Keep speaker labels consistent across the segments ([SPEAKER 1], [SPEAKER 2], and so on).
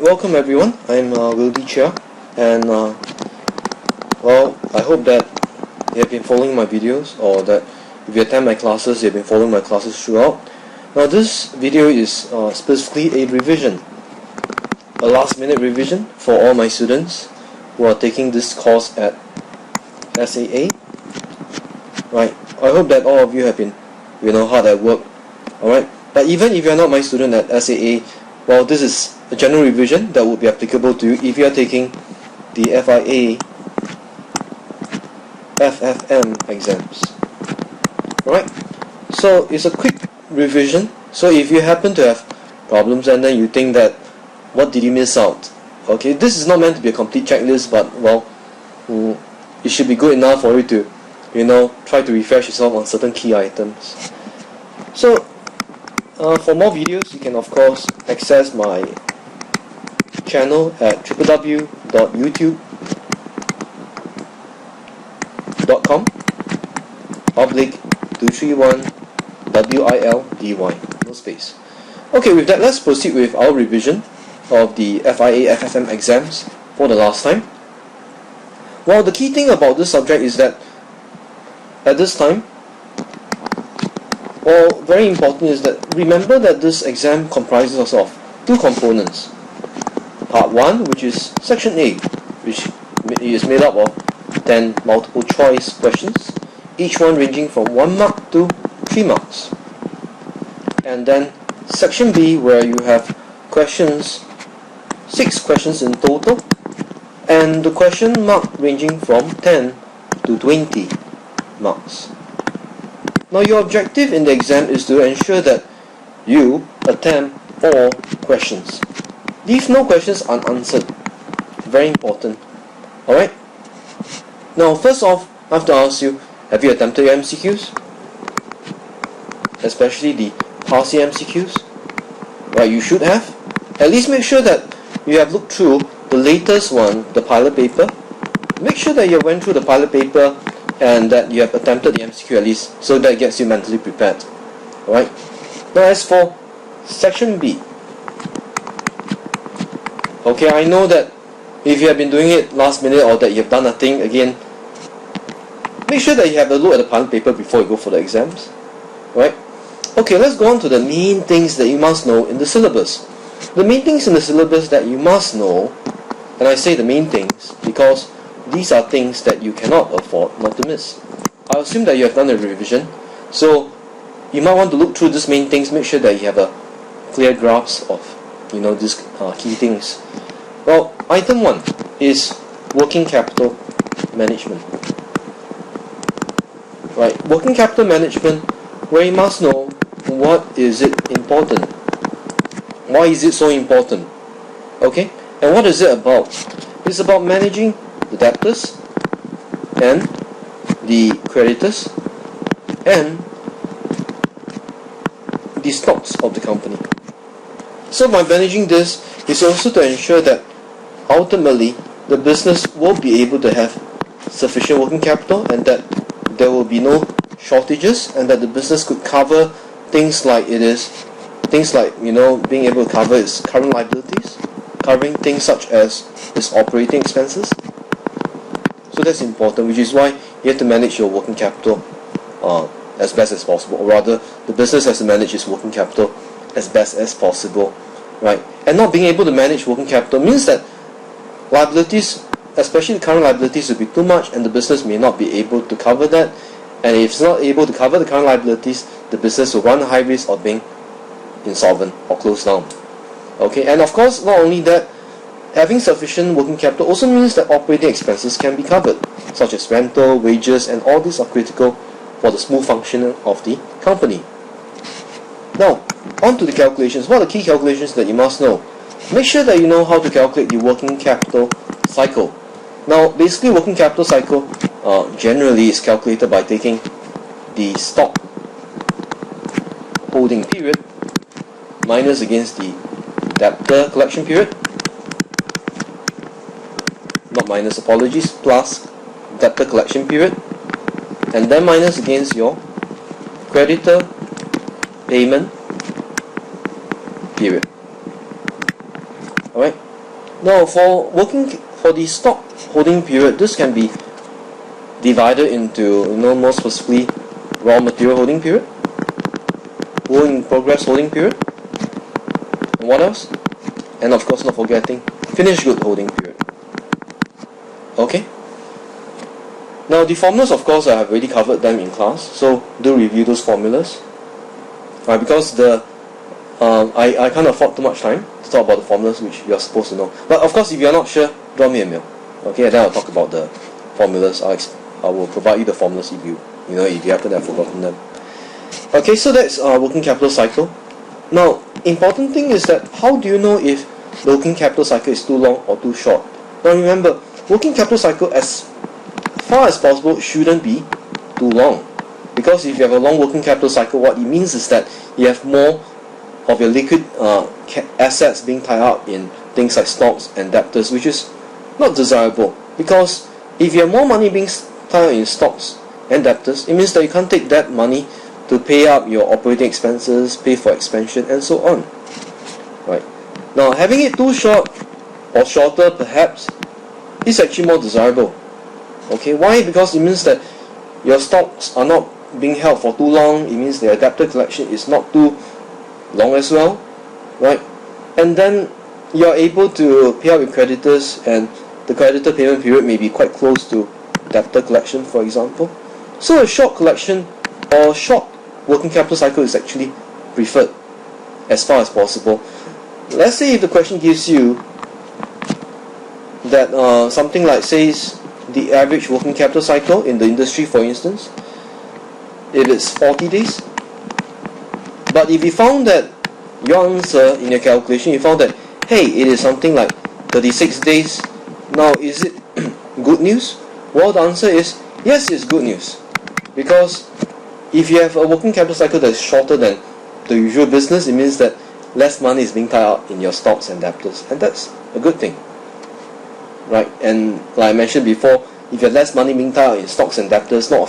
[SPEAKER 1] welcome everyone. I'm Wildy Chia, and I hope that you have been following my videos, or that if you attend my classes, you've been following my classes throughout. Now this video is specifically a revision, a last-minute revision for all my students who are taking this course at SAA. Right. I hope that all of you have been, hard at work. Alright. But even if you're not my student at SAA, well, this is a general revision that would be applicable to you if you are taking the FIA FFM exams. Alright, so it's a quick revision. So if you happen to have problems and then you think that, what did you miss out? Okay, this is not meant to be a complete checklist, but it should be good enough for you to, try to refresh yourself on certain key items. So for more videos, you can of course access my channel at www.youtube.com/231WILDY, no space. Okay, with that, let's proceed with our revision of the FIA FFM exams for the last time. Well, the key thing about this subject is that at this time, very important is that remember that this exam comprises of two components. Part 1, which is Section A, which is made up of 10 multiple choice questions, each one ranging from 1 mark to 3 marks. And then Section B, where you have 6 questions in total, and the question mark ranging from 10 to 20 marks. Now your objective in the exam is to ensure that you attempt all questions. Leave no questions unanswered. Very important. Alright? Now first off, I have to ask you, have you attempted your MCQs? Especially the past year MCQs? Right, you should have. At least make sure that you have looked through the latest one, the pilot paper. Make sure that you went through the pilot paper and that you have attempted the MCQ at least, so that gets you mentally prepared. Alright? Now as for Section B, okay, I know that if you have been doing it last minute or that you have done nothing, again, make sure that you have a look at the pilot paper before you go for the exams. Right? Okay, let's go on to the main things that you must know in the syllabus. The main things in the syllabus that you must know, and I say the main things because these are things that you cannot afford not to miss. I assume that you have done a revision, so you might want to look through these main things, make sure that you have a clear grasp of these key things. Well, item 1 is working capital management. Right, working capital management, where you must know what is it important. Why is it so important? Okay, and what is it about? It's about managing the debtors and the creditors and the stocks of the company. So by managing this is also to ensure that ultimately the business will be able to have sufficient working capital and that there will be no shortages, and that the business could cover things like being able to cover its current liabilities, covering things such as its operating expenses. So that's important, which is why you have to manage your working capital as best as possible, or rather the business has to manage its working capital as best as possible, right? And not being able to manage working capital means that liabilities, especially the current liabilities, will be too much and the business may not be able to cover that, and if it's not able to cover the current liabilities, the business will run a high risk of being insolvent or closed down. Okay, and of course, not only that, having sufficient working capital also means that operating expenses can be covered, such as rental, wages, and all these are critical for the smooth functioning of the company. Now, on to the calculations. What are the key calculations that you must know? Make sure that you know how to calculate the working capital cycle. Now, basically, working capital cycle generally is calculated by taking the stock holding period minus against the debtor collection period, not minus, apologies, plus debtor collection period, and then minus against your creditor payment period. Alright, Now, for the stock holding period, this can be divided into, more specifically, raw material holding period, work in progress holding period, and what else? And of course, not forgetting finished good holding period. Okay. Now, the formulas, of course, I have already covered them in class, so do review those formulas. Because I can't afford too much time to talk about the formulas which you are supposed to know. But of course, if you are not sure, drop me a mail. Okay, and then I'll talk about the formulas. I will provide you the formulas if you happen to have forgotten them. Okay, so that's working capital cycle. Now, important thing is that how do you know if the working capital cycle is too long or too short? Now remember, working capital cycle as far as possible shouldn't be too long, because if you have a long working capital cycle, what it means is that you have more of your liquid assets being tied up in things like stocks and debtors, which is not desirable, because if you have more money being tied up in stocks and debtors, it means that you can't take that money to pay up your operating expenses, pay for expansion, and so on. Right. Now, having it too short or shorter perhaps is actually more desirable. Okay, why? Because it means that your stocks are not being held for too long. It means the debtor collection is not too long as well, right? And then you are able to pay out your creditors, and the creditor payment period may be quite close to debtor collection, for example. So a short collection or short working capital cycle is actually preferred as far as possible. Let's say if the question gives you that something like says the average working capital cycle in the industry, for instance, if it's 40 days, but if you found that your answer in your calculation, you found that, hey, it is something like 36 days, now is it good news? Well, the answer is yes, it's good news, because if you have a working capital cycle that is shorter than the usual business, it means that less money is being tied up in your stocks and debtors, and that's a good thing, right? And like I mentioned before, if you have less money being tied up in stocks and debtors, not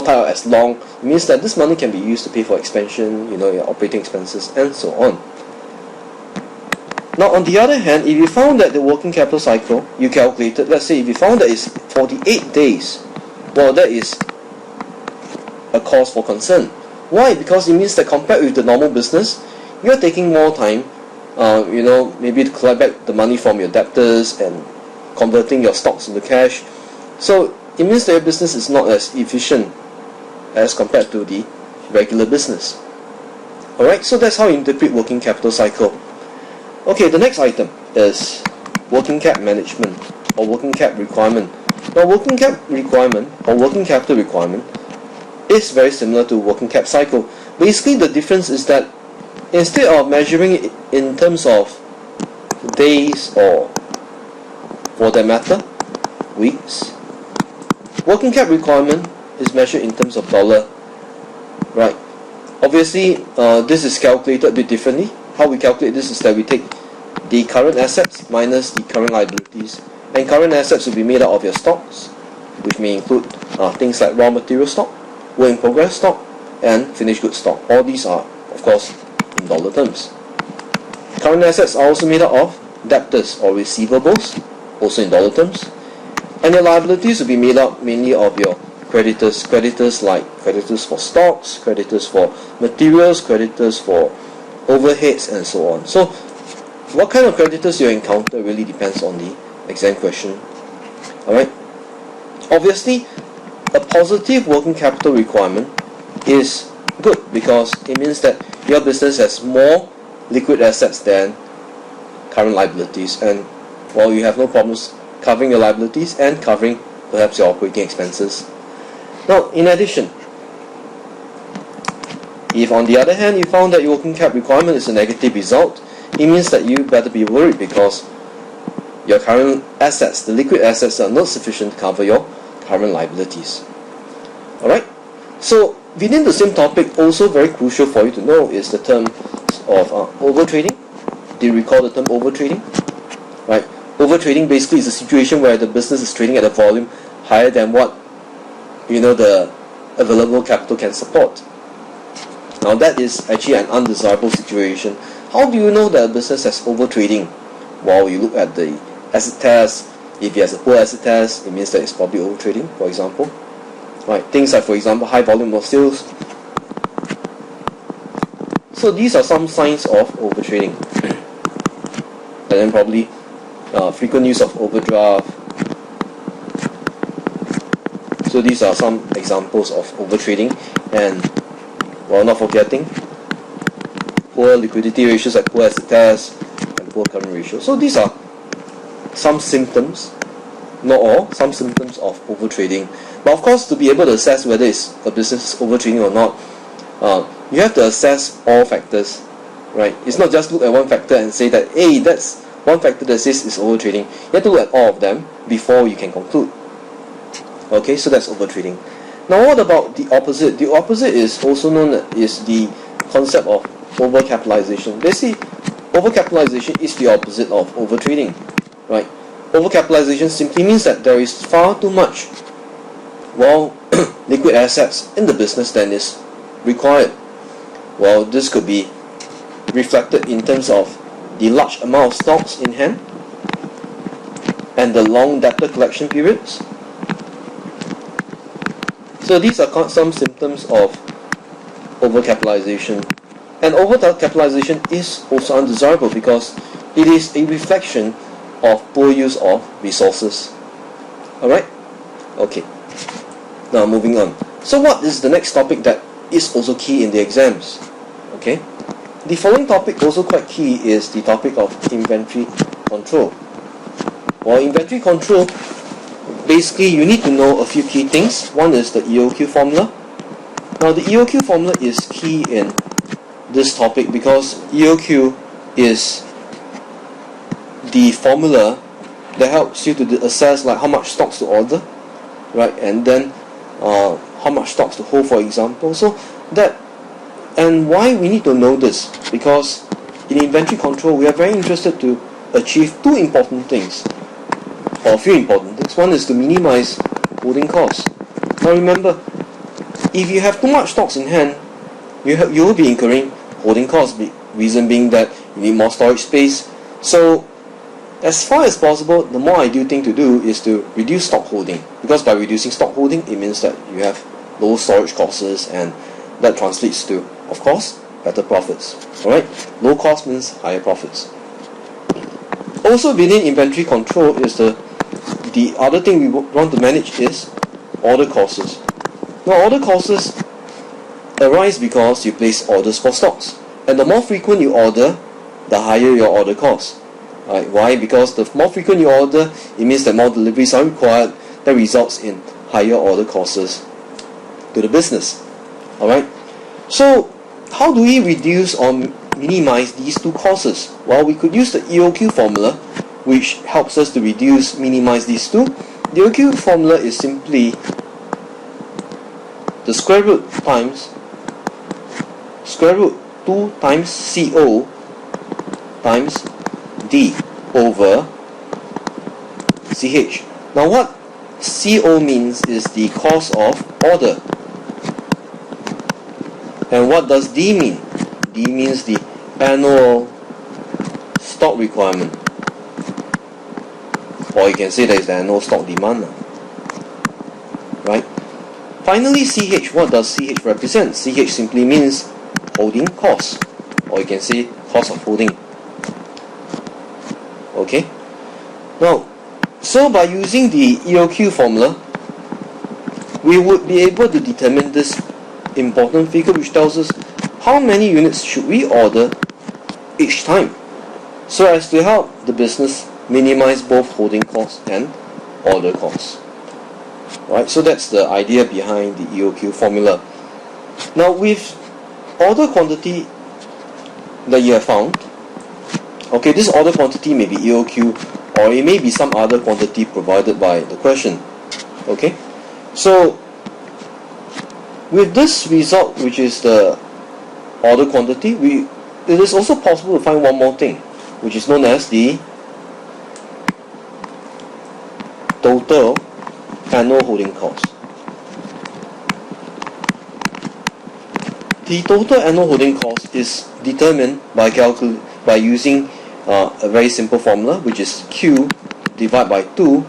[SPEAKER 1] tied up as long, it means that this money can be used to pay for expansion, your operating expenses, and so on. Now, on the other hand, if you found that the working capital cycle you calculated, let's say if you found that it's 48 days, well, that is a cause for concern. Why? Because it means that compared with the normal business, you're taking more time, maybe to collect back the money from your debtors and converting your stocks into cash. So it means that your business is not as efficient as compared to the regular business. Alright, so that's how you interpret working capital cycle. Okay, the next item is working cap management or working cap requirement. Now, working cap requirement or working capital requirement is very similar to working cap cycle. Basically, the difference is that instead of measuring it in terms of days or, for that matter, weeks, working cap requirement is measured in terms of dollar, right? Obviously, this is calculated a bit differently. How we calculate this is that we take the current assets minus the current liabilities, and current assets will be made up of your stocks, which may include things like raw material stock, work in progress stock, and finished goods stock. All these are, of course, in dollar terms. Current assets are also made up of debtors or receivables, also in dollar terms, and your liabilities will be made up mainly of your creditors like creditors for stocks, creditors for materials, creditors for overheads, and so on. So what kind of creditors you encounter really depends on the exam question. Alright, obviously a positive working capital requirement is good because it means that your business has more liquid assets than current liabilities, and well, you have no problems covering your liabilities and covering perhaps your operating expenses. Now, in addition, if on the other hand you found that your working cap requirement is a negative result, it means that you better be worried because your current assets, the liquid assets, are not sufficient to cover your current liabilities. Alright, so within the same topic, also very crucial for you to know is the term of overtrading. Do you recall the term overtrading? Right, overtrading basically is a situation where the business is trading at a volume higher than what the available capital can support. Now that is actually an undesirable situation. How do you know that a business has overtrading? While you look at the asset test, if he has a poor asset test, it means that it's probably overtrading, for example. Right, things like, for example, high volume of sales. So these are some signs of overtrading. And then probably frequent use of overdraft. So these are some examples of overtrading, and while not forgetting poor liquidity ratios like poor asset test and poor current ratio. So these are some symptoms, not all, some symptoms of overtrading. But of course, to be able to assess whether it's a business overtrading or not, you have to assess all factors, right? It's not just look at one factor and say that, hey, that's one factor that says it's overtrading. You have to look at all of them before you can conclude. Okay, so that's overtrading. Now what about the opposite? The opposite is also known as the concept of overcapitalization. Basically, overcapitalization is the opposite of overtrading, right? Overcapitalization simply means that there is far too much, well, liquid assets in the business than is required. Well, this could be reflected in terms of the large amount of stocks in hand and the long debtor collection periods. So these are some symptoms of overcapitalization. And overcapitalization is also undesirable because it is a reflection of poor use of resources. Alright? Okay. Now moving on. So what is the next topic that is also key in the exams? Okay. The following topic also quite key is the topic of inventory control. Well, inventory control, basically you need to know a few key things. One is the EOQ formula. Now the EOQ formula is key in this topic because EOQ is the formula that helps you to assess like how much stocks to order, right, and then how much stocks to hold, for example. So that, and why we need to know this, because in inventory control we are very interested to achieve two important things, or a few important things. One is to minimize holding costs. Now remember, if you have too much stocks in hand, you will be incurring holding costs. Reason being that you need more storage space. So as far as possible, the more ideal thing to do is to reduce stock holding, because by reducing stock holding, it means that you have low storage costs, and that translates to, of course, better profits. Alright, low cost means higher profits. Also within inventory control is the other thing we want to manage is order costs. Now order costs arise because you place orders for stocks, and the more frequent you order, the higher your order costs. Right? Why? Because the more frequent you order, it means that more deliveries are required. That results in higher order costs to the business. Alright? So how do we reduce or minimize these two costs? Well, we could use the EOQ formula, which helps us to minimize these two. The EOQ formula is simply the square root times square root 2 times CO times D over CH. Now what CO means is the cost of order. And what does D mean? D means the annual stock requirement. Or you can say that is the annual stock demand. Right? Finally, CH. What does CH represent? CH simply means holding cost. Or you can say cost of holding. Okay? Now, so by using the EOQ formula, we would be able to determine this important figure, which tells us how many units should we order each time, so as to help the business minimize both holding costs and order costs. Right? So that's the idea behind the EOQ formula. Now with order quantity that you have found, okay, this order quantity may be EOQ, or it may be some other quantity provided by the question. Okay, so with this result, which is the order quantity, it is also possible to find one more thing, which is known as the total annual holding cost. The total annual holding cost is determined by using a very simple formula, which is Q divided by 2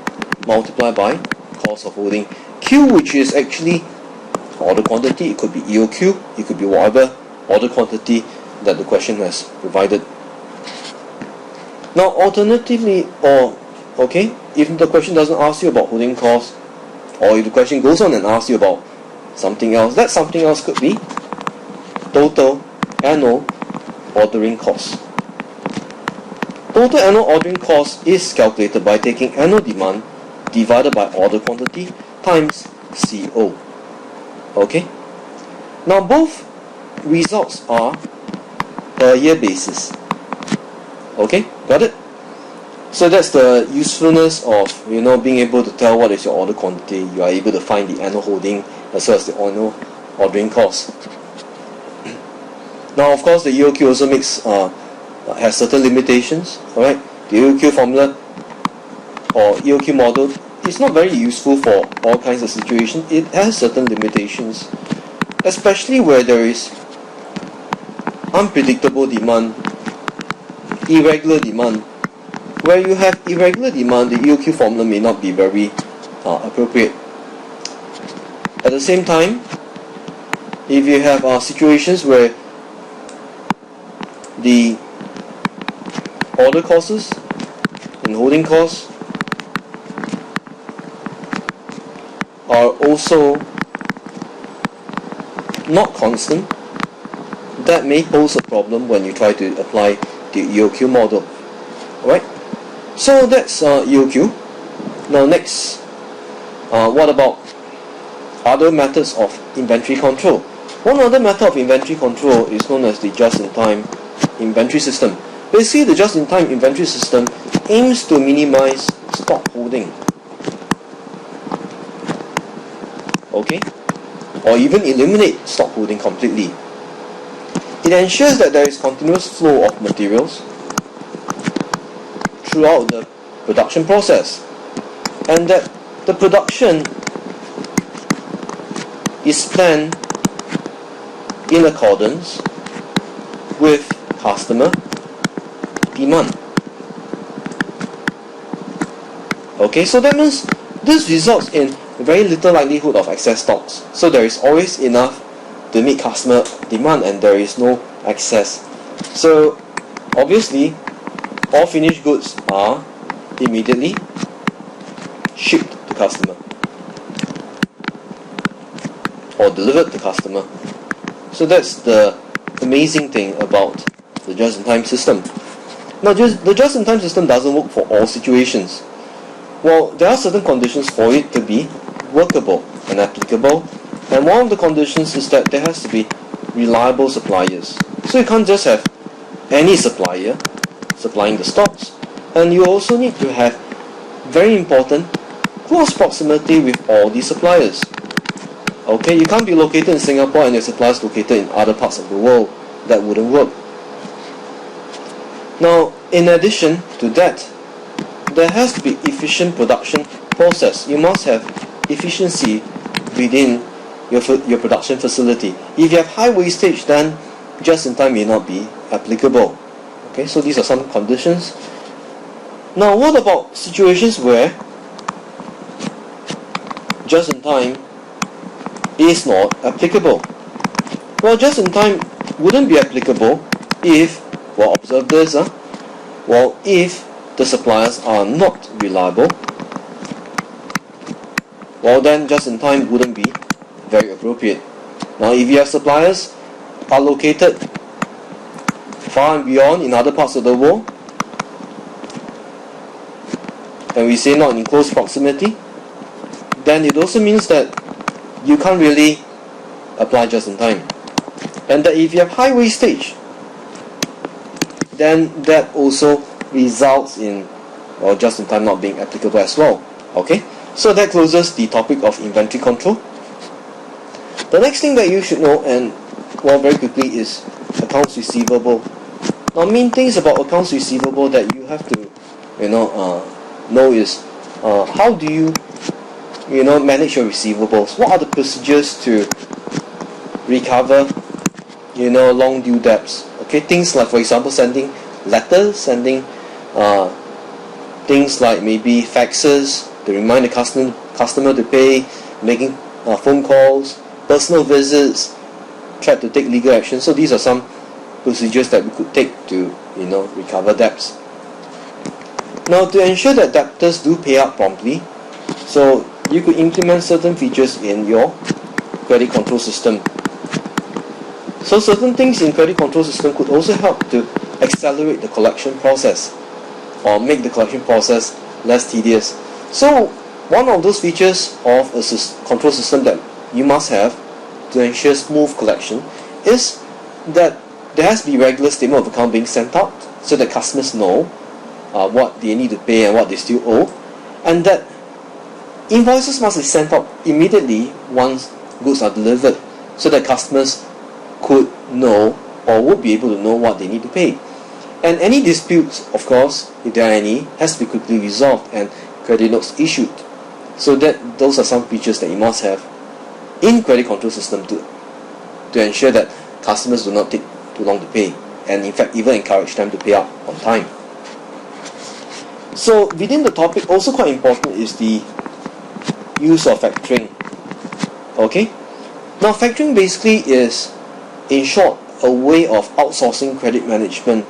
[SPEAKER 1] multiplied by cost of holding. Q, which is actually order quantity, it could be EOQ, it could be whatever order quantity that the question has provided. Now alternatively, if the question doesn't ask you about holding cost, or if the question goes on and asks you about something else, that something else could be total annual ordering cost. Total annual ordering cost is calculated by taking annual demand divided by order quantity times CO. Okay? Now both results are per year basis. Okay? Got it? So that's the usefulness of being able to tell what is your order quantity. You are able to find the annual holding as well as the annual ordering cost. Now of course the EOQ also has certain limitations. Alright? The EOQ formula or EOQ model is not very useful for all kinds of situations. It has certain limitations, especially where there is unpredictable demand, irregular demand. Where you have irregular demand, the EOQ formula may not be very appropriate. At the same time, if you have situations where the order costs and holding costs are also not constant, that may pose a problem when you try to apply the EOQ model. Alright? So that's EOQ. Now next, what about other methods of inventory control? One other method of inventory control is known as the just-in-time inventory system. Basically, the just-in-time inventory system aims to minimize stock holding. Okay? Or even eliminate stock holding completely. It ensures that there is continuous flow of materials throughout the production process, and that the production is planned in accordance with customer demand. Okay, so that means this results in very little likelihood of excess stocks. So there is always enough to meet customer demand and there is no excess. So obviously all finished goods are immediately shipped to customer or delivered to customer. So that's the amazing thing about the just-in-time system. Now the just-in-time system doesn't work for all situations. Well, there are certain conditions for it to be workable and applicable, and one of the conditions is that there has to be reliable suppliers. So you can't just have any supplier supplying the stocks, and you also need to have very important close proximity with all the suppliers. Okay, you can't be located in Singapore and your suppliers located in other parts of the world. That wouldn't work. Now, in addition to that, there has to be efficient production process. You must have efficiency within your production facility. If you have high wastage, then just-in-time may not be applicable. Okay, so these are some conditions. Now, what about situations where just-in-time is not applicable? Well, just-in-time wouldn't be applicable if, well, observe this, well, if the suppliers are not reliable, well then just-in-time wouldn't be very appropriate. Now, if your suppliers are located far and beyond in other parts of the world, and we say not in close proximity, then it also means that you can't really apply just-in-time. And that if you have high wastage, then that also results in, well, just-in-time not being applicable as well. Okay, so that closes the topic of inventory control. The next thing that you should know, and well, very quickly, is accounts receivable. Now, main things about accounts receivable that you have to, know is how do you, manage your receivables? What are the procedures to recover, long due debts? Okay, things like, for example, sending letters, sending things like maybe faxes to remind the customer to pay, making phone calls, personal visits, try to take legal action. So these are some procedures that we could take to recover debts. Now, to ensure that debtors do pay up promptly, so you could implement certain features in your credit control system. So certain things in credit control system could also help to accelerate the collection process or make the collection process less tedious. So one of those features of a control system that you must have to ensure smooth collection is that there has to be regular statement of account being sent out so that customers know what they need to pay and what they still owe, and that invoices must be sent out immediately once goods are delivered so that customers could know or would be able to know what they need to pay. And any disputes, of course, if there are any, has to be quickly resolved and credit notes issued. So that those are some features that you must have in credit control system to ensure that customers do not take too long to pay, and in fact even encourage them to pay up on time. So within the topic, also quite important is the use of factoring. Okay? Now factoring basically is, in short, a way of outsourcing credit management.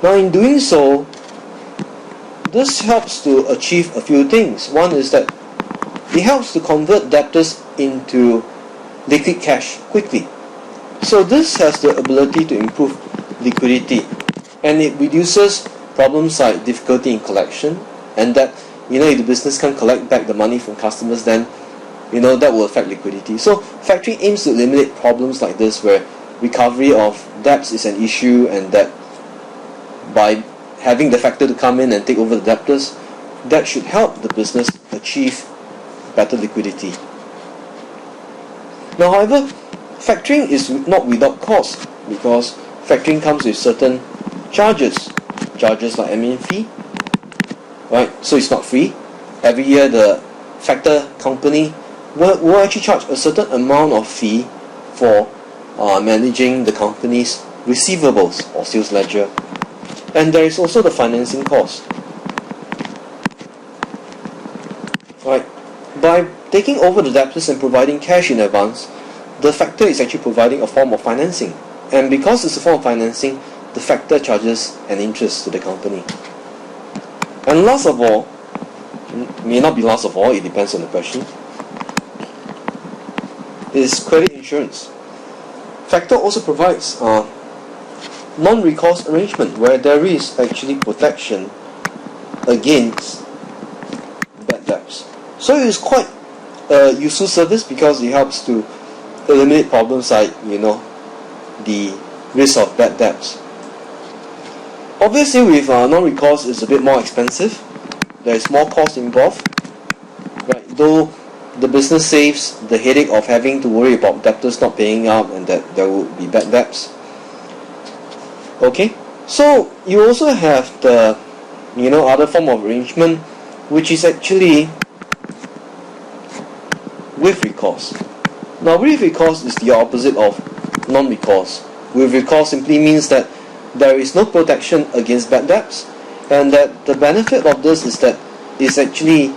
[SPEAKER 1] Now in doing so, this helps to achieve a few things. One is that it helps to convert debtors into liquid cash quickly. So this has the ability to improve liquidity, and it reduces problems like difficulty in collection, and that if the business can't collect back the money from customers, then that will affect liquidity. So factoring aims to eliminate problems like this where recovery of debts is an issue, and that by having the factor to come in and take over the debtors, that should help the business achieve better liquidity. Now, however, factoring is not without cost, because factoring comes with certain charges like admin fee, right? So it's not free. Every year the factor company will actually charge a certain amount of fee for managing the company's receivables or sales ledger. And there is also the financing cost. Right? By taking over the debtors and providing cash in advance, the factor is actually providing a form of financing. And because it's a form of financing, the factor charges an interest to the company. And last of all, may not be last of all, it depends on the question, is credit insurance. Factor also provides non-recourse arrangement where there is actually protection against bad debts. So it is quite a useful service because it helps to eliminate problems like the risk of bad debts. Obviously, with non-recourse, it's a bit more expensive. There is more cost involved, right? Though the business saves the headache of having to worry about debtors not paying up and that there will be bad debts. Okay, so you also have the other form of arrangement, which is actually with recourse. Now, with recourse is the opposite of non-recourse. With recourse simply means that there is no protection against bad debts, and that the benefit of this is that it's actually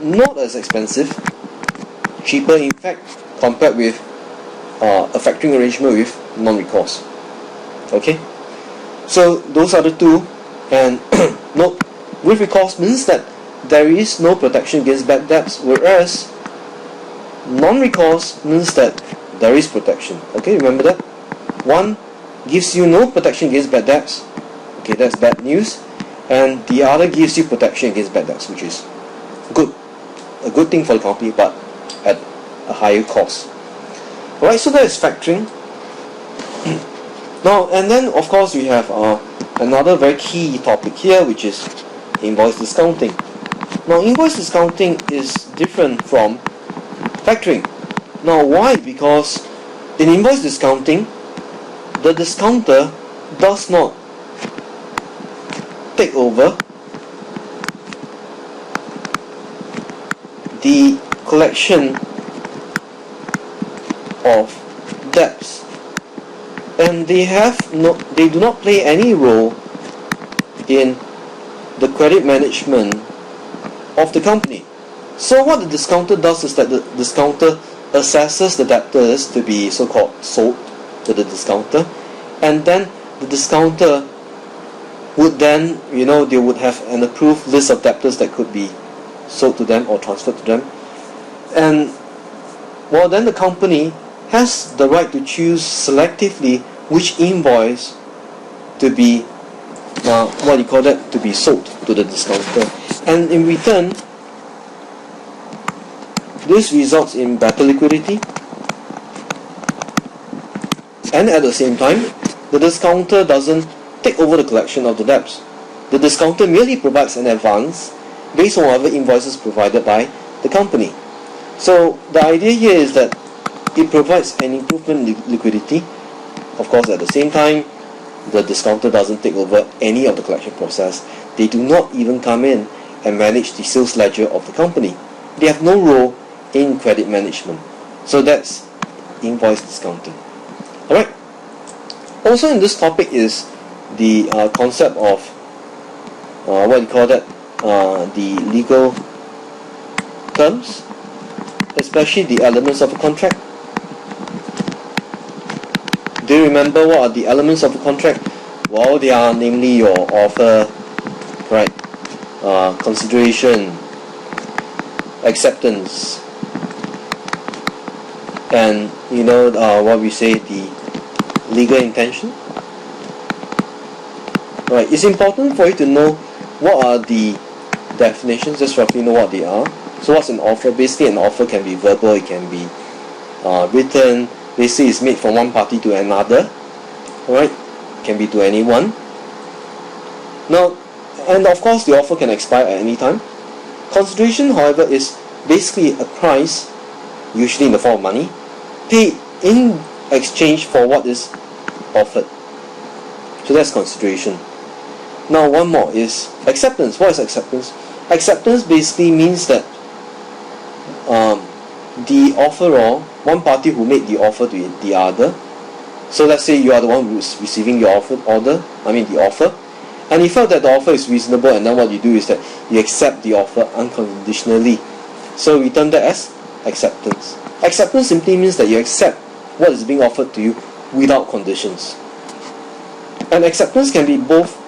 [SPEAKER 1] not as expensive, cheaper in fact, compared with a factoring arrangement with non-recourse. Okay, so those are the two. And note, with recourse means that there is no protection against bad debts, whereas non-recourse means that there is protection. Okay, remember that? One gives you no protection against bad debts. Okay, that's bad news. And the other gives you protection against bad debts, which is good. A good thing for the company, but at a higher cost. Alright, so that is factoring. Now, and then of course we have another very key topic here, which is invoice discounting. Now, invoice discounting is different from factoring. Now, why? Because in invoice discounting, the discounter does not take over the collection of debts and they do not play any role in the credit management of the company. So what the discounter does is that the discounter assesses the debtors to be so-called sold to the discounter, and then the discounter would then, they would have an approved list of debtors that could be sold to them or transferred to them, and then the company has the right to choose selectively which invoice to be to be sold to the discounter, and in return this results in better liquidity, and at the same time the discounter doesn't take over the collection of the debts. The discounter merely provides an advance based on whatever invoices provided by the company. So the idea here is that it provides an improvement in liquidity. Of course, at the same time, the discounter doesn't take over any of the collection process. They do not even come in and manage the sales ledger of the company. They have no role in credit management. So that's invoice discounting. Alright. Also in this topic is the concept of the legal terms, especially the elements of a contract. Do you remember what are the elements of a contract? Well, they are namely your offer, right? Consideration, acceptance, and what we say, the legal intention. Right, it's important for you to know what are the definitions, just roughly know what they are. So what's an offer? Basically an offer can be verbal, it can be written. Basically it's made from one party to another. Alright, can be to anyone. Now, and of course the offer can expire at any time. Consideration, however, is basically a price, usually in the form of money, paid in exchange for what is offered. So that's consideration. Now one more is acceptance. What is acceptance? Acceptance basically means that the offeror, one party who made the offer to the other. So let's say you are the one who's receiving the offer, and you felt that the offer is reasonable, and then what you do is that you accept the offer unconditionally. So we term that as acceptance. Acceptance simply means that you accept what is being offered to you without conditions. And acceptance can be both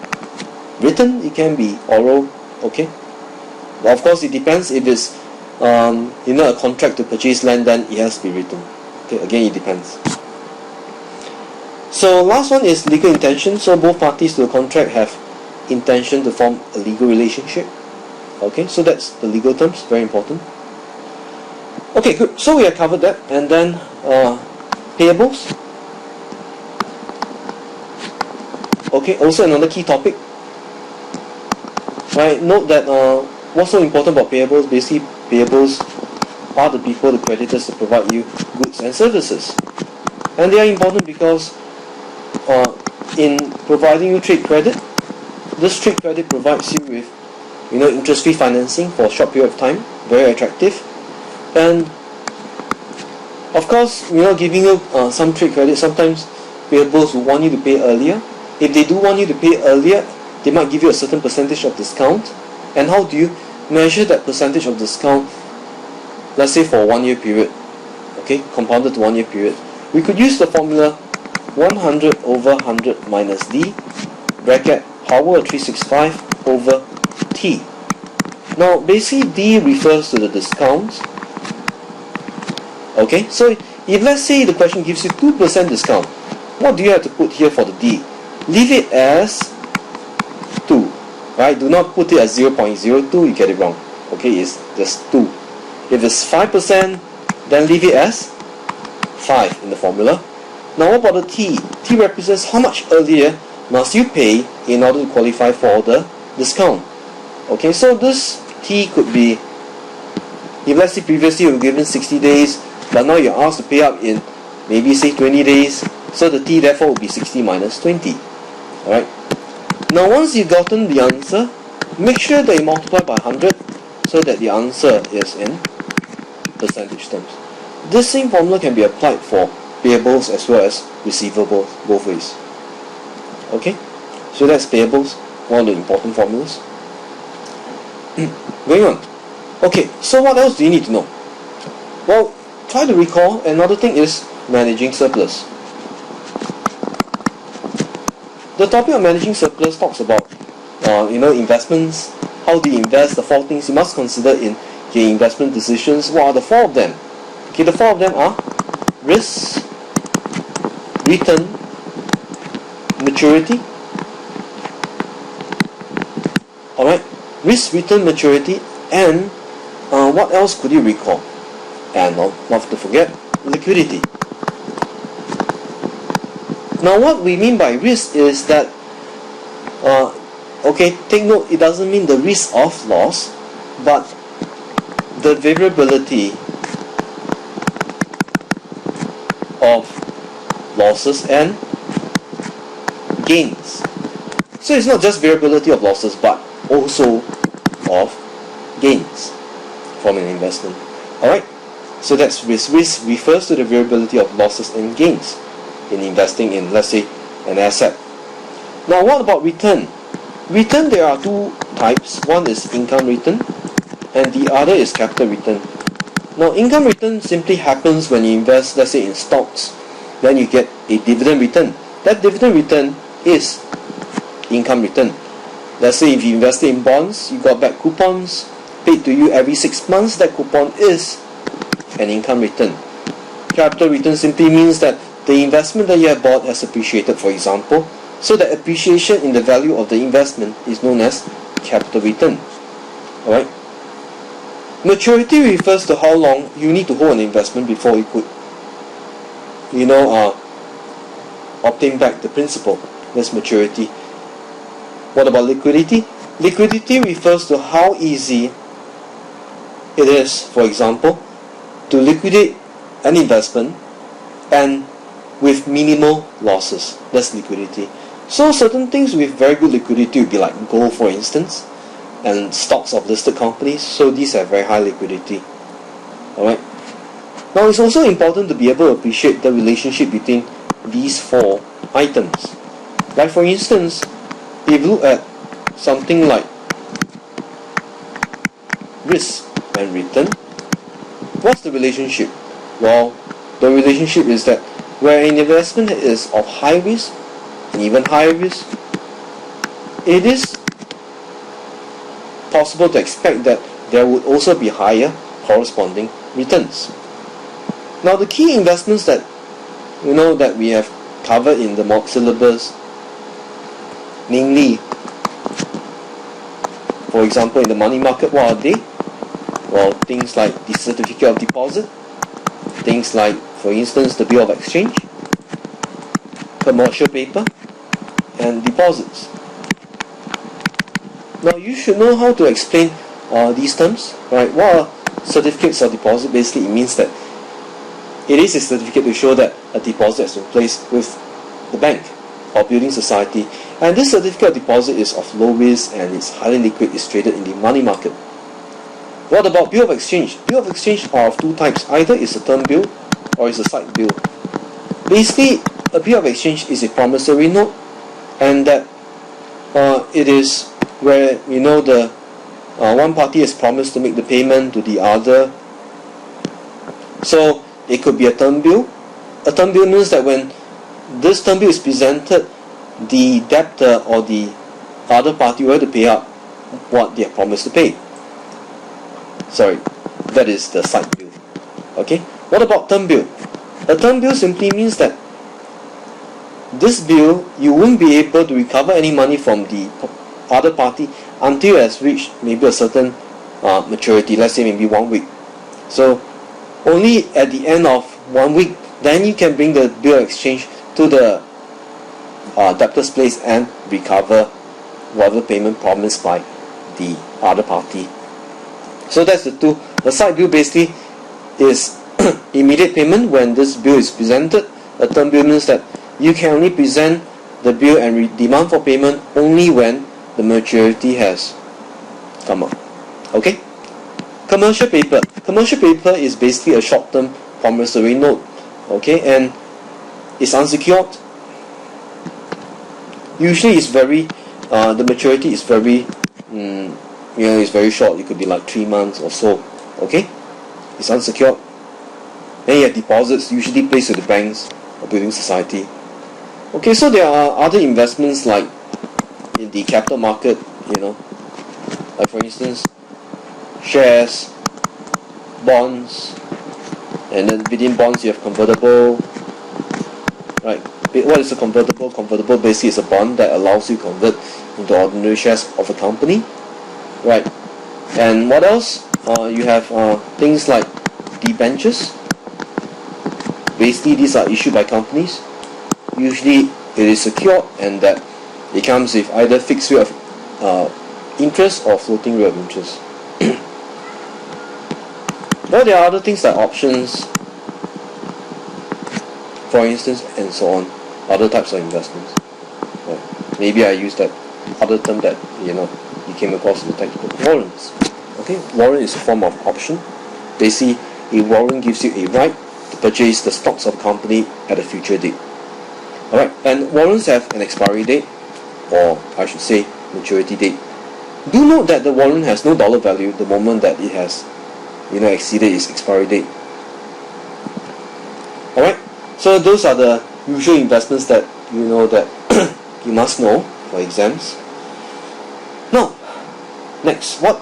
[SPEAKER 1] written, it can be oral, okay? But of course it depends. If it's a contract to purchase land, then it has to be written. Okay, again it depends. So last one is legal intention. So both parties to the contract have intention to form a legal relationship. Okay, so that's the legal terms, very important. Okay, good. So we have covered that, and then payables. Okay, also another key topic. Right, note that what's so important about payables? Basically, payables are the people, the creditors, to provide you goods and services, and they are important because in providing you trade credit, this trade credit provides you with interest-free financing for a short period of time, very attractive, and of course giving you some trade credit, sometimes payables will want you to pay earlier. If they do want you to pay earlier, they might give you a certain percentage of discount. And how do you measure that percentage of discount? Let's say for a 1 year period, okay, compounded to 1 year period. We could use the formula 100 over 100 minus D, bracket power of 365 over T. Now basically D refers to the discount. Okay, so if let's say the question gives you 2% discount, what do you have to put here for the D? Leave it as 2, right? Do not put it as 0.02, you get it wrong. Okay, it's just 2. If it's 5%, then leave it as 5 in the formula. Now what about the T? T represents how much earlier must you pay in order to qualify for the discount. Okay, so this T could be, if let's say previously you were given 60 days, but now you're asked to pay up in maybe say 20 days, so the T therefore will be 60 minus 20. Alright. Now once you've gotten the answer, make sure that you multiply by 100 so that the answer is in percentage terms. This same formula can be applied for payables as well as receivables, both ways. Okay, so that's payables, one of the important formulas. Going on. Okay, so what else do you need to know? Well, try to recall. Another thing is managing surplus. The topic of managing surplus talks about investments, how do you invest, the 4 things you must consider in your investment decisions. What are the 4 of them? Okay, the 4 of them are risk, return, maturity. Alright, risk, return, maturity, and what else could you recall? And not to forget, liquidity. Now what we mean by risk is that, take note, it doesn't mean the risk of loss, but the variability of losses and gains. So it's not just variability of losses, but also of gains from an investment. Alright, so that's risk. Risk refers to the variability of losses and gains in investing in, let's say, an asset. Now what about return? Return, there are 2 types. One is income return and the other is capital return. Now income return simply happens when you invest, let's say, in stocks. Then you get a dividend return. That dividend return is income return. Let's say if you invested in bonds, you got back coupons paid to you every 6 months. That coupon is an income return. Capital return simply means that the investment that you have bought has appreciated, for example. So the appreciation in the value of the investment is known as capital return. Alright? Maturity refers to how long you need to hold an investment before you could obtain back the principal. That's maturity. What about liquidity? Liquidity refers to how easy it is, for example, to liquidate an investment and with minimal losses. That's liquidity. So certain things with very good liquidity would be like gold, for instance, and stocks of listed companies. So these have very high liquidity. Alright. Now it's also important to be able to appreciate the relationship between these 4 items. Like for instance, if you look at something like risk and return, what's the relationship? Well, the relationship is that where an investment is of high risk and even higher risk, it is possible to expect that there would also be higher corresponding returns. Now the key investments that we have covered in the mock syllabus, namely, for example, in the money market, what are they? Well, things like the certificate of deposit, things like, for instance, the bill of exchange, commercial paper, and deposits. Now you should know how to explain these terms, right? What are certificates of deposit? Basically, it means that it is a certificate to show that a deposit has been placed with the bank or building society, and this certificate of deposit is of low risk and it's highly liquid. It's traded in the money market. What about bill of exchange? Bill of exchange are of 2 types. Either it's a term bill or it's a side bill. Basically, a bill of exchange is a promissory note, and that it is where the one party has promised to make the payment to the other. So it could be a term bill. A term bill means that when this term bill is presented, the debtor or the other party will have to pay up what they have promised to pay. Sorry, that is the side bill. Okay, what about term bill? A term bill simply means that this bill, you won't be able to recover any money from the other party until it has reached maybe a certain maturity, let's say maybe 1 week. So only at the end of 1 week, then you can bring the bill of exchange to the debtor's place and recover whatever payment promised by the other party. So that's the 2. The side bill basically is immediate payment when this bill is presented. A term bill means that you can only present the bill and demand for payment only when the maturity has come up. Okay? Commercial paper. Commercial paper is basically a short-term promissory note. Okay, and is unsecured, usually it's very, the maturity is very, it's very short. It could be like 3 months or so. Okay, it's unsecured. Then you have deposits, usually placed with the banks or building society. Okay, so there are other investments like in the capital market, like for instance, shares, bonds, and then within bonds you have convertible, right? What is a convertible? Convertible basically is a bond that allows you to convert into ordinary shares of a company, right? And what else? You have things like debentures. Basically, these are issued by companies. Usually, it is secured, and that it comes with either fixed rate of interest or floating rate of interest. Well, there are other things like options, for instance, and so on. Other types of investments. Right. Maybe I use that other term that you came across in the textbook. Warrants. Okay, warrant is a form of option. Basically, a warrant gives you a right to purchase the stocks of a company at a future date. Alright, and warrants have an expiry date, or I should say maturity date. Do note that the warrant has no dollar value the moment that it has exceeded its expiry date. Alright, so those are the usual investments that that you must know for exams. Now, next, what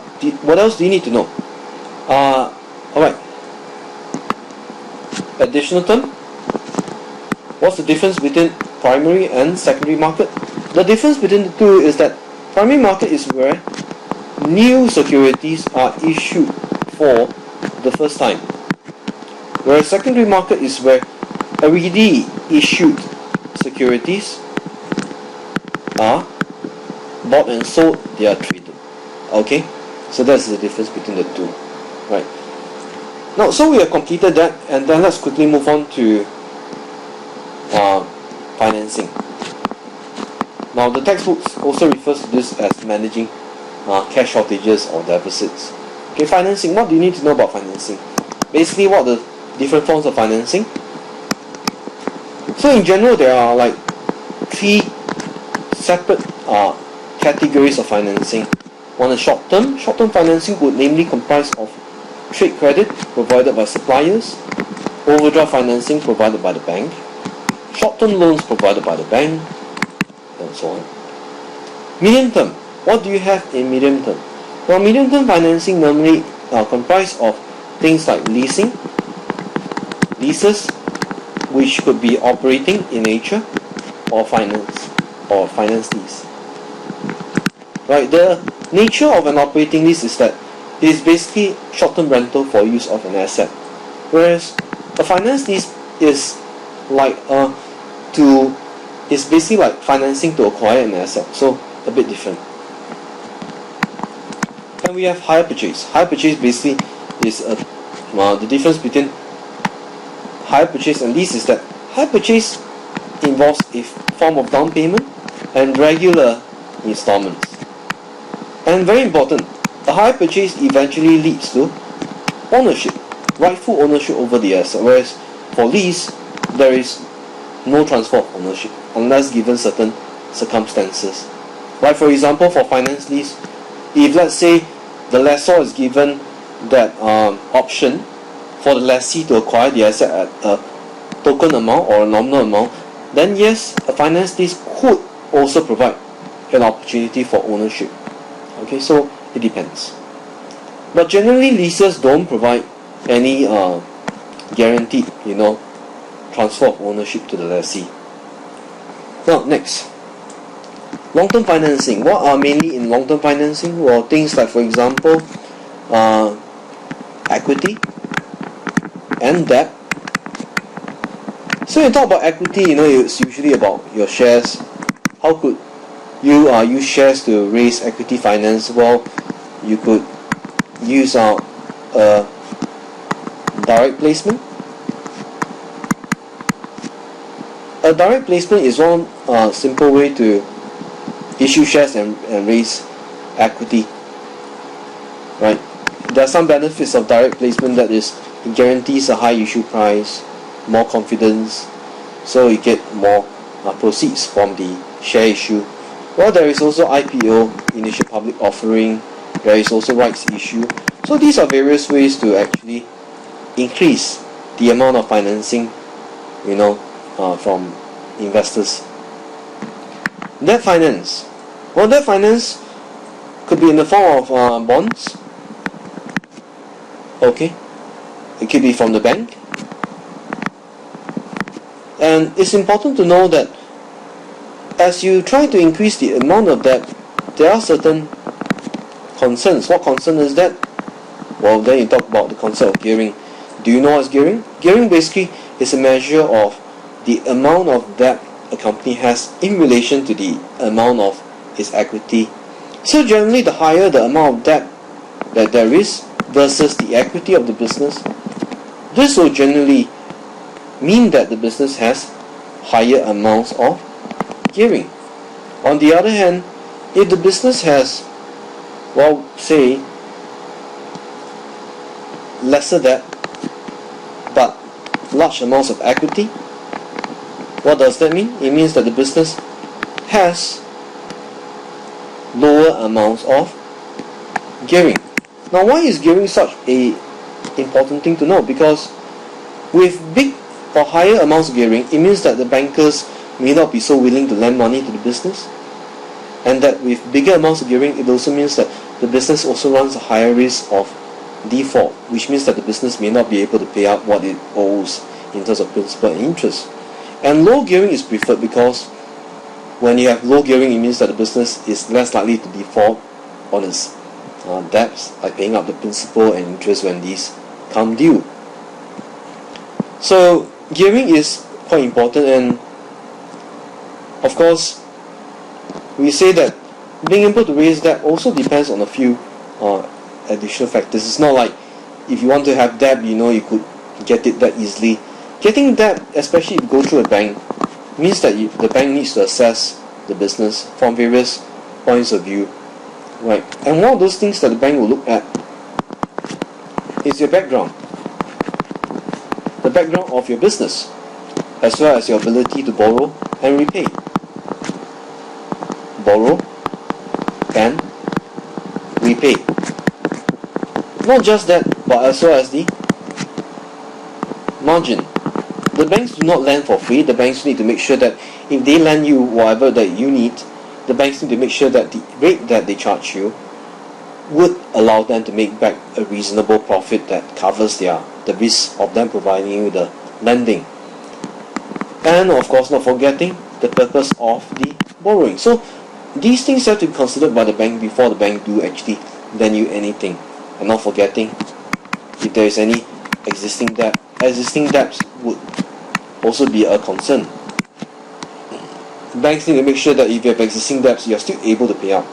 [SPEAKER 1] else do you need to know? Alright, additional term. What's the difference between primary and secondary market? The difference between the two is that primary market is where new securities are issued for the first time, whereas secondary market is where already issued securities are bought and sold, they are traded. Okay, so that's the difference between the two, right? Now, so we have completed that, and then let's quickly move on to financing. Now, the textbooks also refers to this as managing cash shortages or deficits. Okay, financing. What do you need to know about financing? Basically, what are the different forms of financing? So, in general, there are like 3 separate categories of financing. One is short-term. Short-term financing would namely comprise of trade credit provided by suppliers, overdraft financing provided by the bank, short-term loans provided by the bank, and so on. Medium term. What do you have in medium term? Well, medium term financing normally comprise of things like leases, which could be operating in nature, or finance lease. Right. The nature of an operating lease is that it is basically short-term rental for use of an asset, whereas a finance lease is like it's basically like financing to acquire an asset, so a bit different. And we have hire purchase. Hire purchase basically is the difference between hire purchase and lease is that hire purchase involves a form of down payment and regular installments. And very important, a hire purchase eventually leads to ownership, rightful ownership over the asset, whereas for lease, there is no transfer of ownership unless given certain circumstances. Like for example, for finance lease, if let's say the lessor is given that option for the lessee to acquire the asset at a token amount or a nominal amount, then yes, a finance lease could also provide an opportunity for ownership. Okay, so it depends. But generally, leases don't provide any guaranteed, transfer of ownership to the lessee. Now, next, long-term financing. What are mainly in long-term financing? Well, things like, for example, equity and debt. So, when you talk about equity, it's usually about your shares. How could you use shares to raise equity finance? Well, you could use a direct placement. A direct placement is one simple way to issue shares and raise equity. Right? There are some benefits of direct placement, that is, it guarantees a high issue price, more confidence, so you get more proceeds from the share issue. Well, there is also IPO, initial public offering. There is also rights issue. So these are various ways to actually increase the amount of financing, from investors. Debt finance. Well, debt finance could be in the form of bonds. Okay, it could be from the bank. And it's important to know that as you try to increase the amount of debt, there are certain concerns. What concern is that? Well, then you talk about the concept of gearing. Do you know what's gearing? Gearing basically is a measure of the amount of debt a company has in relation to the amount of its equity. So generally, the higher the amount of debt that there is versus the equity of the business, this will generally mean that the business has higher amounts of gearing. On the other hand, if the business has, say, lesser debt but large amounts of equity, what does that mean? It means that the business has lower amounts of gearing. Now, why is gearing such a important thing to know? Because with big or higher amounts of gearing, it means that the bankers may not be so willing to lend money to the business, and that with bigger amounts of gearing, it also means that the business also runs a higher risk of default, which means that the business may not be able to pay out what it owes in terms of principal and interest. And low gearing is preferred because when you have low gearing, it means that the business is less likely to default on its debts by paying up the principal and interest when these come due. So gearing is quite important, and of course we say that being able to raise debt also depends on a few additional factors. It's not like if you want to have debt, you could get it that easily. Getting debt, especially if you go through a bank, means that the bank needs to assess the business from various points of view, right? And one of those things that the bank will look at is your background, the background of your business, as well as your ability to borrow and repay. Borrow and repay. Not just that, but as well as the margin. The banks do not lend for free. The banks need to make sure that if they lend you whatever that you need, the banks need to make sure that the rate that they charge you would allow them to make back a reasonable profit that covers the risk of them providing you the lending. And of course, not forgetting the purpose of the borrowing. So these things have to be considered by the bank before the bank do actually lend you anything. And not forgetting if there is any existing debt. Existing debts would also be a concern. Banks need to make sure that if you have existing debts, you are still able to pay out.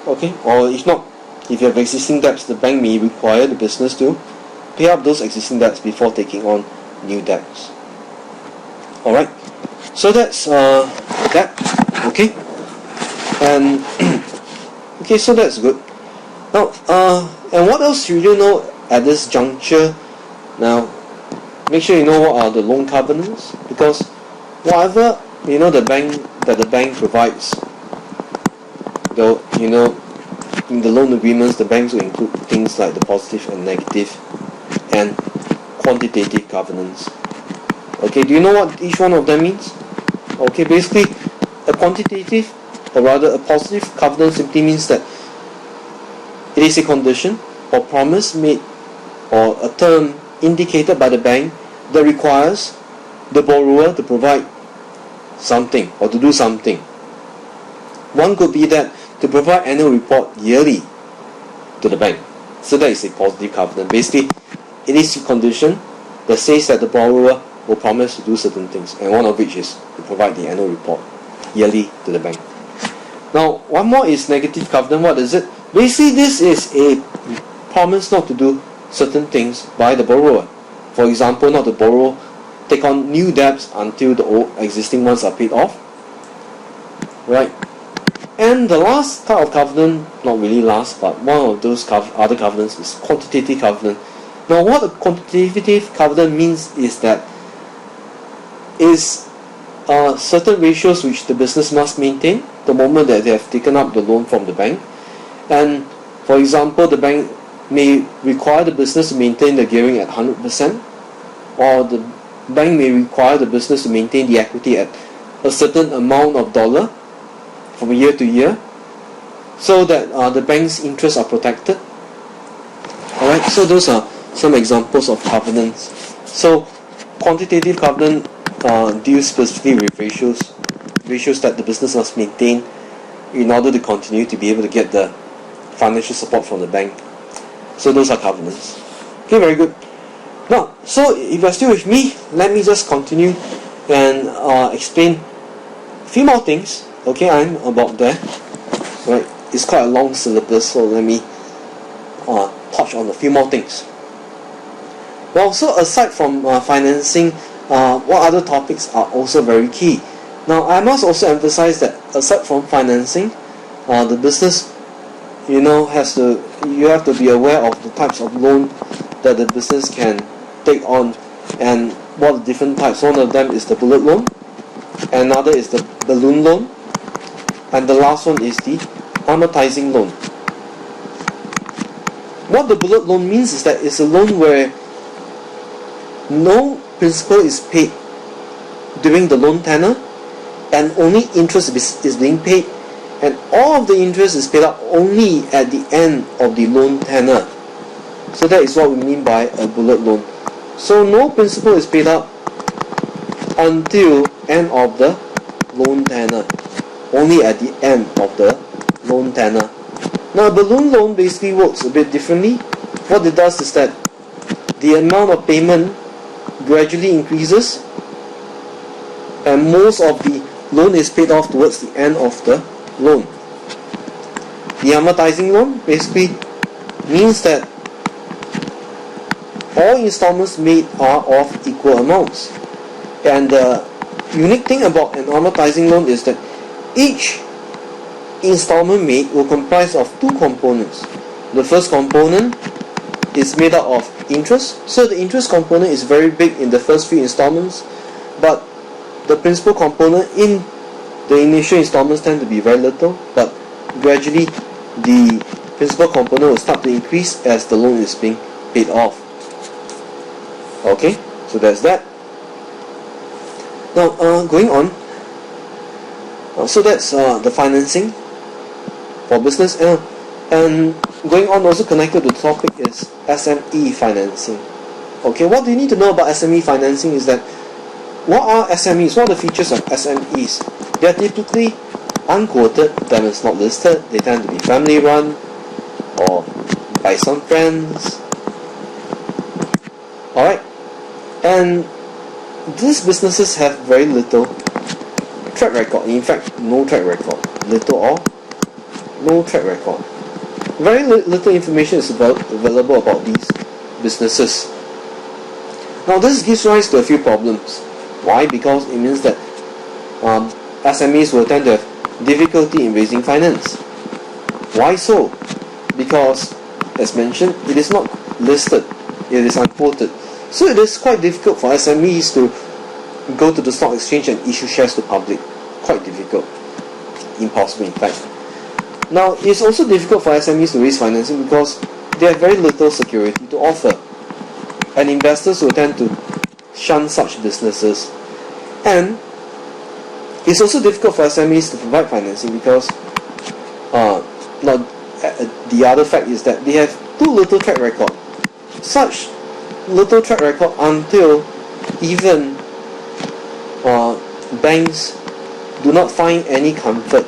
[SPEAKER 1] Okay, or if not, if you have existing debts, the bank may require the business to pay up those existing debts before taking on new debts. Alright, so that's that. Okay, and okay, so that's good. Now, and what else should you know at this juncture? Now, make sure you know what are the loan covenants, because whatever the bank provides, though in the loan agreements, the banks will include things like the positive and negative and quantitative covenants. Okay, do you know what each one of them means? Okay, basically a quantitative, or rather a positive covenant, simply means that it is a condition or promise made or a term indicated by the bank that requires the borrower to provide something or to do something. One could be that to provide annual report yearly to the bank. So that is a positive covenant. Basically, it is a condition that says that the borrower will promise to do certain things, and one of which is to provide the annual report yearly to the bank. Now, one more is negative covenant. What is it? Basically, this is a promise not to do certain things by the borrower. For example, not to take on new debts until the old existing ones are paid off. Right? And the last type of covenant, not really last, but one of those other covenants is quantitative covenant. Now, what a quantitative covenant means is that is certain ratios which the business must maintain the moment that they have taken up the loan from the bank. And for example, the bank may require the business to maintain the gearing at 100%, or the bank may require the business to maintain the equity at a certain amount of dollar from year to year, so that the bank's interests are protected. Alright, so those are some examples of covenants. So quantitative covenant deals specifically with ratios that the business must maintain in order to continue to be able to get the financial support from the bank. So those are covenants. Okay, very good. Now, so if you're still with me, let me just continue and explain a few more things. Okay, I'm about there. Right, it's quite a long syllabus, so let me touch on a few more things. Well, so aside from financing, what other topics are also very key? Now, I must also emphasize that aside from financing, the business, you have to be aware of the types of loan that the business can take on, and what are the different types. One of them is the bullet loan, another is the balloon loan, and the last one is the amortizing loan. What the bullet loan means is that it's a loan where no principal is paid during the loan tenure, and only interest is being paid, and all of the interest is paid up only at the end of the loan tenure. So that is what we mean by a bullet loan. So no principal is paid up until end of the loan tenure, only at the end of the loan tenure. Now, a balloon loan basically works a bit differently. What it does is that the amount of payment gradually increases, and most of the loan is paid off towards the end of the loan. The amortizing loan basically means that all installments made are of equal amounts. And the unique thing about an amortizing loan is that each installment made will comprise of two components. The first component is made up of interest. So the interest component is very big in the first few installments, but the principal component in the initial installments tend to be very little, but gradually the principal component will start to increase as the loan is being paid off. Okay, so that's that. Now, going on, so that's the financing for business, and going on, also connected to the topic is SME financing. Okay, what do you need to know about SME financing is that, what are SMEs? What are the features of SMEs? They are typically unquoted, that is not listed. They tend to be family run or by some friends. Alright, and these businesses have very little track record. In fact, no track record. Little or no track record. Very little information is available about these businesses. Now, this gives rise to a few problems. Why? Because it means that SMEs will tend to have difficulty in raising finance. Why so? Because, as mentioned, it is not listed. It is unquoted. So it is quite difficult for SMEs to go to the stock exchange and issue shares to public. Quite difficult. Impossible, in fact. Now, it's also difficult for SMEs to raise financing because they have very little security to offer, and investors will tend to shun such businesses. And it's also difficult for SMEs to provide financing because the other fact is that they have too little track record. Such little track record until even banks do not find any comfort,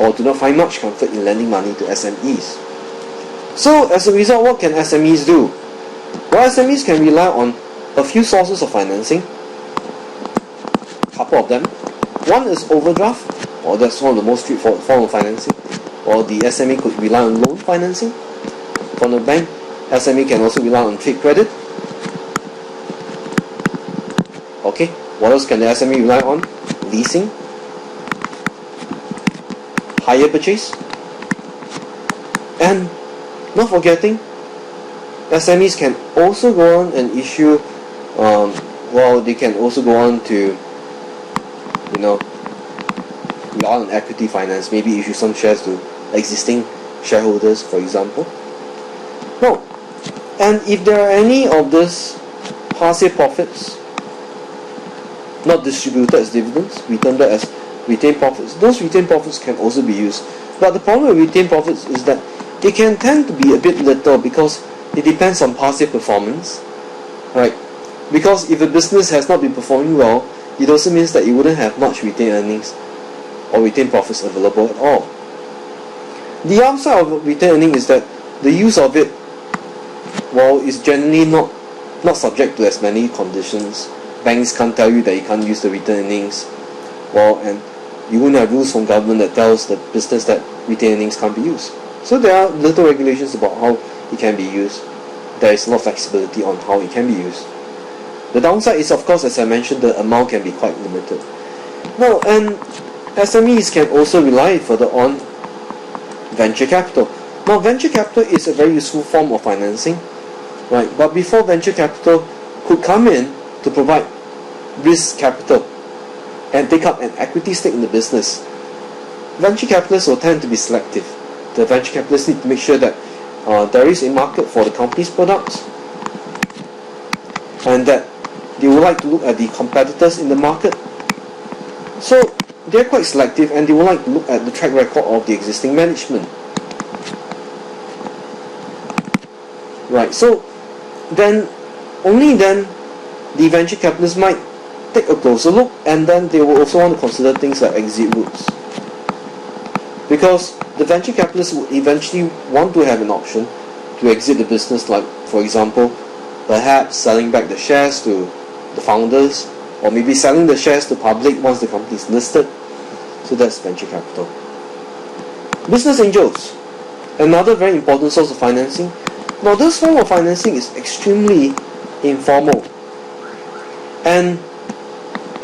[SPEAKER 1] or do not find much comfort in lending money to SMEs. So as a result, what can SMEs do? Well, SMEs can rely on a few sources of financing. Couple of them. One is overdraft, or that's one of the most straightforward form of financing, or the SME could rely on loan financing from the bank. SME can also rely on trade credit. Okay, what else can the SME rely on? Leasing, hire purchase, and not forgetting, SMEs can also go on and issue well, they can also go on to, rely on equity finance, maybe issue some shares to existing shareholders, for example. No. And if there are any of these partial profits not distributed as dividends, returned back as retained profits, those retained profits can also be used. But the problem with retained profits is that they can tend to be a bit little because it depends on partial performance, right? Because if a business has not been performing well, it also means that it wouldn't have much retained earnings or retained profits available at all. The upside of retained earnings is that the use of it, well, is generally not subject to as many conditions. Banks can't tell you that you can't use the retained earnings, well, and you won't have rules from government that tells the business that retained earnings can't be used. So there are little regulations about how it can be used. There is a lot of flexibility on how it can be used. The downside is, of course, as I mentioned, the amount can be quite limited. Now, and SMEs can also rely further on venture capital. Now, venture capital is a very useful form of financing, right? But before venture capital could come in to provide risk capital and take up an equity stake in the business, venture capitalists will tend to be selective. The venture capitalists need to make sure that there is a market for the company's products, and that they would like to look at the competitors in the market. So they're quite selective, and they would like to look at the track record of the existing management. Right, so then, only then, the venture capitalists might take a closer look, and then they will also want to consider things like exit routes. Because the venture capitalists will eventually want to have an option to exit the business, like, for example, perhaps selling back the shares to the founders, or maybe selling the shares to public once the company is listed. So that's venture capital. Business angels, another very important source of financing. Now, this form of financing is extremely informal, and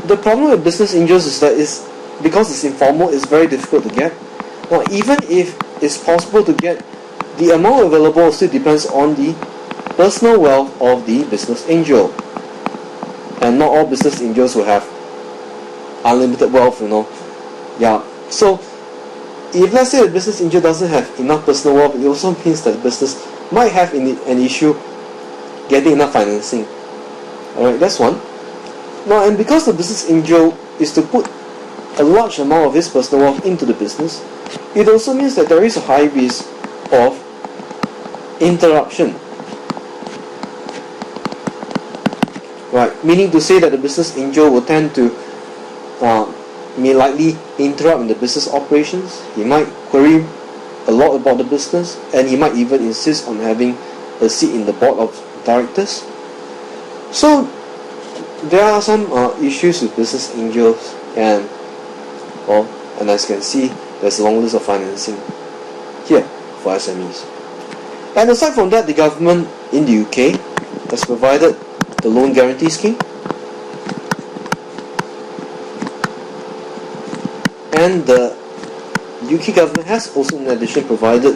[SPEAKER 1] the problem with business angels is that because it's informal, it's very difficult to get. Now, even if it's possible to get, the amount available still depends on the personal wealth of the business angel, and not all business angels will have unlimited wealth, Yeah. So if let's say the business angel doesn't have enough personal wealth, it also means that the business might have an issue getting enough financing. Alright, that's one. Now, and because the business angel is to put a large amount of his personal wealth into the business, it also means that there is a high risk of interruption. Right, meaning to say that the business angel will tend to may likely interrupt in the business operations. He might query a lot about the business, and he might even insist on having a seat in the board of directors. So there are some issues with business angels, and as you can see, there's a long list of financing here for SMEs. And aside from that, the government in the UK has provided the loan guarantee scheme, and the UK government has also in addition provided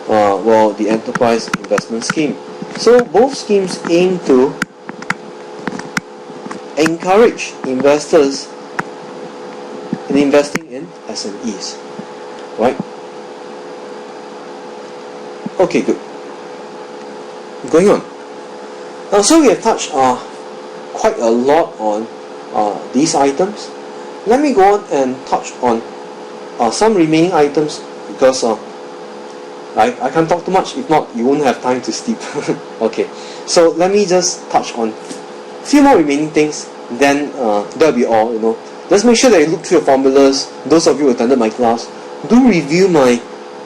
[SPEAKER 1] the enterprise investment scheme. So both schemes aim to encourage investors in investing in SMEs, right? Okay, good. Going on. So we have touched quite a lot on these items. Let me go on and touch on some remaining items, because I can't talk too much. If not, you won't have time to sleep. Okay, so let me just touch on a few more remaining things, then that'll be all. Just make sure that you look through your formulas. Those of you who attended my class, do review my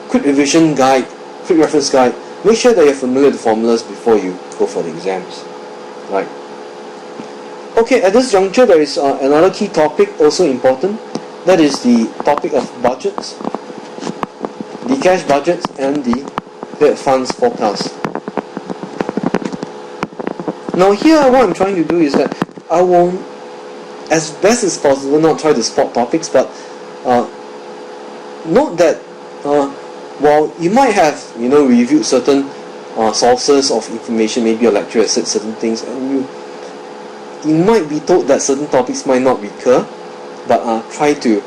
[SPEAKER 1] quick revision guide, quick reference guide. Make sure that you're familiar with the formulas before you go for the exams. Right. Okay, at this juncture, there is another key topic also important. That is the topic of budgets, the cash budgets, and the debt funds forecast. Now here, what I'm trying to do is that I will, as best as possible, not try to spot topics, but note that while you might have reviewed certain sources of information, maybe your lecturer has said certain things, and you might be told that certain topics might not recur, but try to,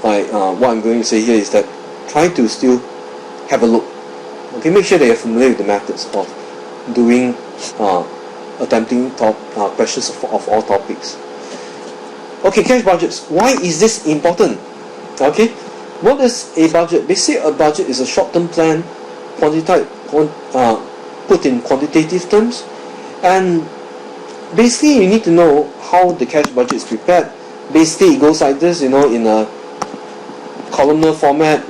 [SPEAKER 1] what I'm going to say here is that try to still have a look. Okay, make sure that you're familiar with the methods of doing, attempting questions of all topics. Okay, cash budgets. Why is this important? Okay, what is a budget? Basically, a budget is a short-term plan, put in quantitative terms, and basically you need to know how the cash budget is prepared. Basically, it goes like this, in a columnar format,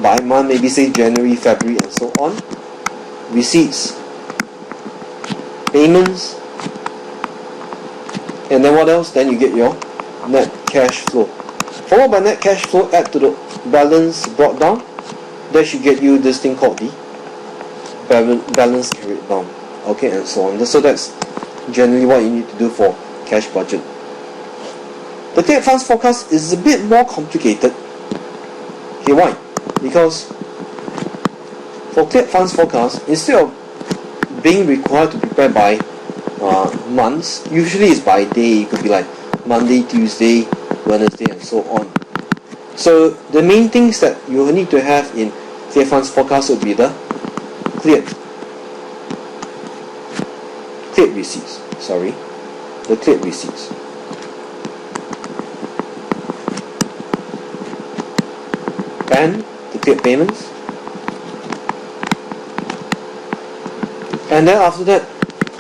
[SPEAKER 1] by month, maybe say January, February, and so on. Receipts, payments, and then what else? Then you get your net cash flow. Followed by net cash flow, add to the balance brought down. That should get you this thing called the balance carried down. Okay, and so on. So that's generally what you need to do for cash budget. The cleared funds forecast is a bit more complicated. Okay, why? Because for cleared funds forecast, instead of being required to prepare by months, usually it's by day. It could be like Monday, Tuesday, Wednesday, and so on. So the main things that you will need to have in cleared funds forecast would be the cleared receipts. The cleared receipts. And the cleared payments. And then after that,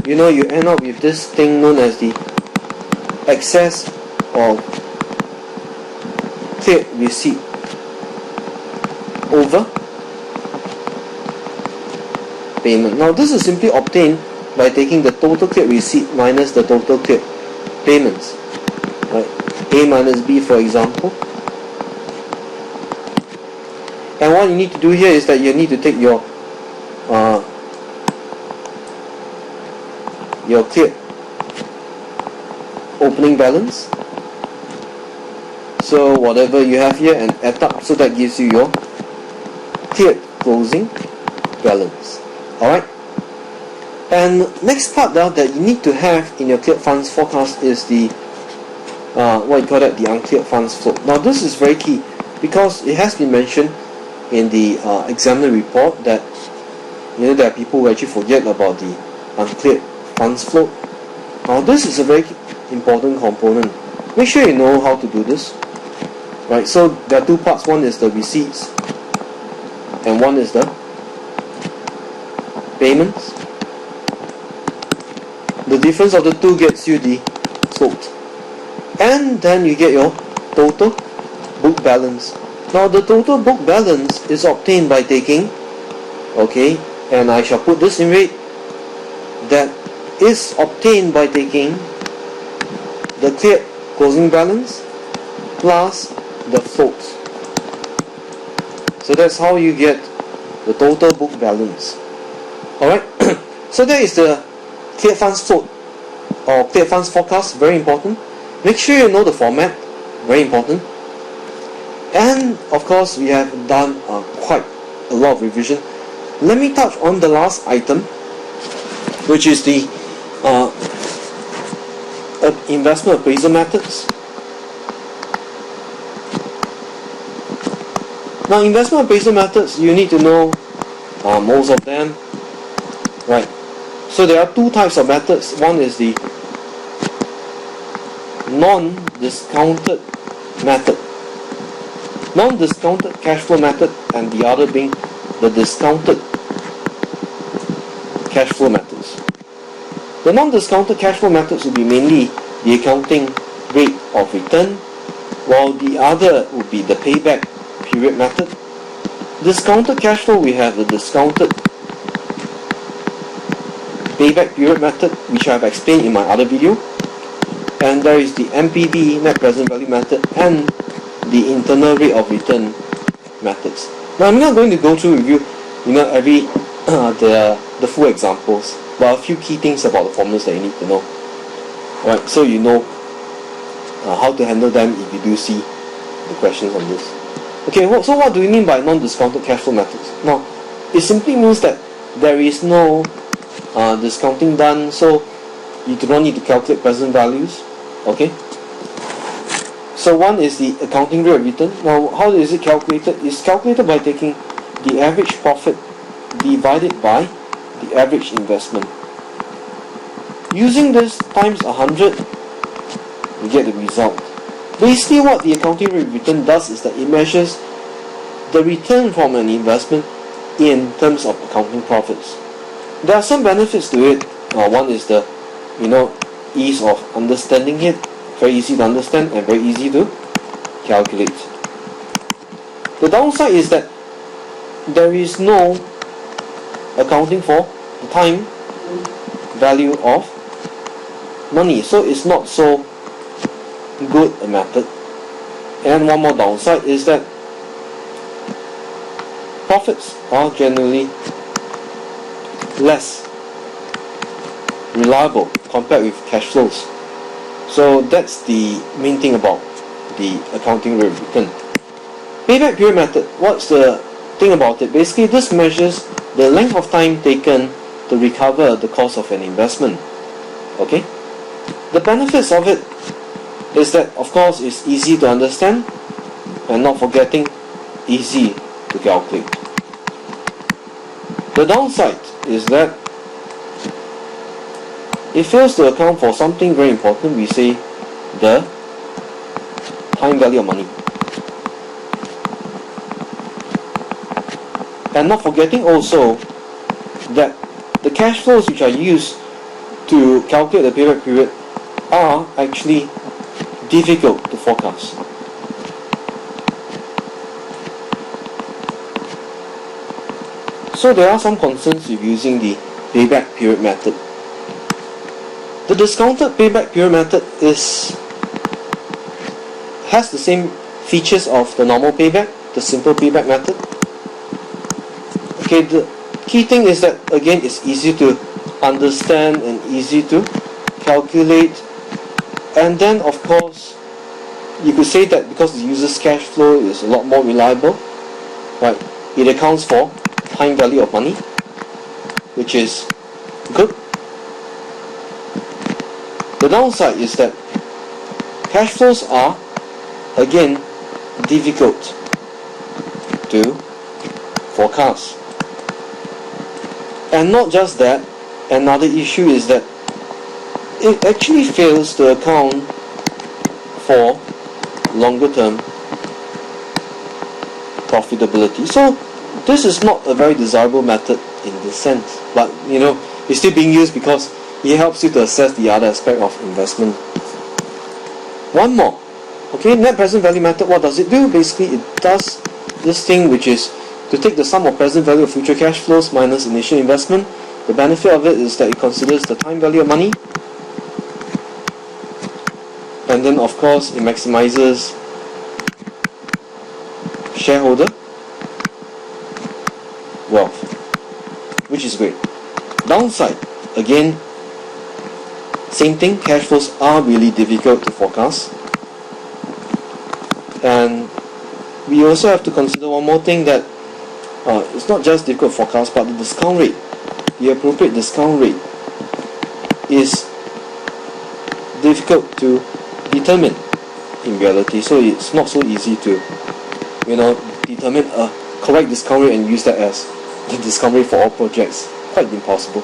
[SPEAKER 1] you end up with this thing known as the excess of cleared receipt over payment. Now this is simply obtained by taking the total cleared receipt minus the total cleared payments. Right? A minus B, for example. And what you need to do here is that you need to take your cleared opening balance, so whatever you have here, and add up, so that gives you your cleared closing balance. Alright, and next part now that you need to have in your cleared funds forecast is the the uncleared funds flow. Now this is very key because it has been mentioned in the examiner report that there are people who actually forget about the uncleared funds flow. Now this is a very important component. Make sure you know how to do this. Right, so there are two parts. One is the receipts and one is the payments. The difference of the two gets you the float. And then you get your total book balance. Now the total book balance is obtained by taking, and I shall put this in red, that is obtained by taking the cleared closing balance plus the float. So that's how you get the total book balance. Alright, so that is the cleared funds float or cleared funds forecast. Very important. Make sure you know the format. Very important. And of course we have done quite a lot of revision. Let me touch on the last item, which is the investment appraisal methods. Now investment appraisal methods, you need to know most of them, right? So there are two types of methods. One is the non-discounted method, non-discounted cash flow method, and the other being the discounted cash flow methods. The non-discounted cash flow methods will be mainly the accounting rate of return, while the other would be the payback period method. Discounted cash flow, we have the discounted payback period method, which I have explained in my other video, and there is the NPV, net present value method, and the internal rate of return methods. Now I'm not going to go through review every the full examples, but a few key things about the formulas that you need to know. Alright, so you know how to handle them if you do see the questions on this. Okay, so what do we mean by non-discounted cash flow methods? Now, it simply means that there is no discounting done. So you do not need to calculate present values. Okay. So one is the accounting rate of return. Now, how is it calculated? It's calculated by taking the average profit divided by the average investment. Using this times 100, you get the result. Basically, what the accounting rate of return does is that it measures the return from an investment in terms of accounting profits. There are some benefits to it. One is the ease of understanding it. Very easy to understand and very easy to calculate. The downside is that there is no accounting for the time value of money, so it's not so good a method. And one more downside is that profits are generally less reliable compared with cash flows. So that's the main thing about the accounting rate of return. Payback period method, what's the thing about it? Basically, this measures the length of time taken to recover the cost of an investment. Okay? The benefits of it is that, of course, it's easy to understand and, not forgetting, easy to calculate. The downside is that it fails to account for something very important. We say the time value of money. And not forgetting also that the cash flows which are used to calculate the payback period are actually difficult to forecast. So there are some concerns with using the payback period method. The discounted payback period method has the same features of the normal payback, the simple payback method. Okay, the key thing is that, again, it's easy to understand and easy to calculate. And then, of course, you could say that because the user's cash flow is a lot more reliable, right? It accounts for time value of money, which is good. The downside is that cash flows are, again, difficult to forecast. And not just that, another issue is that it actually fails to account for longer term profitability. So this is not a very desirable method in this sense, but it's still being used because it helps you to assess the other aspect of investment. One more. Okay, net present value method, what does it do? Basically, it does this thing which is to take the sum of present value of future cash flows minus initial investment. The benefit of it is that it considers the time value of money, and then, of course, it maximizes shareholder wealth, which is great. Downside, again, same thing, cash flows are really difficult to forecast. And we also have to consider one more thing, that it's not just difficult to forecast, but the discount rate, the appropriate discount rate, is difficult to determine in reality. So it's not so easy to determine a correct discount rate and use that as the discount rate for all projects. Quite impossible.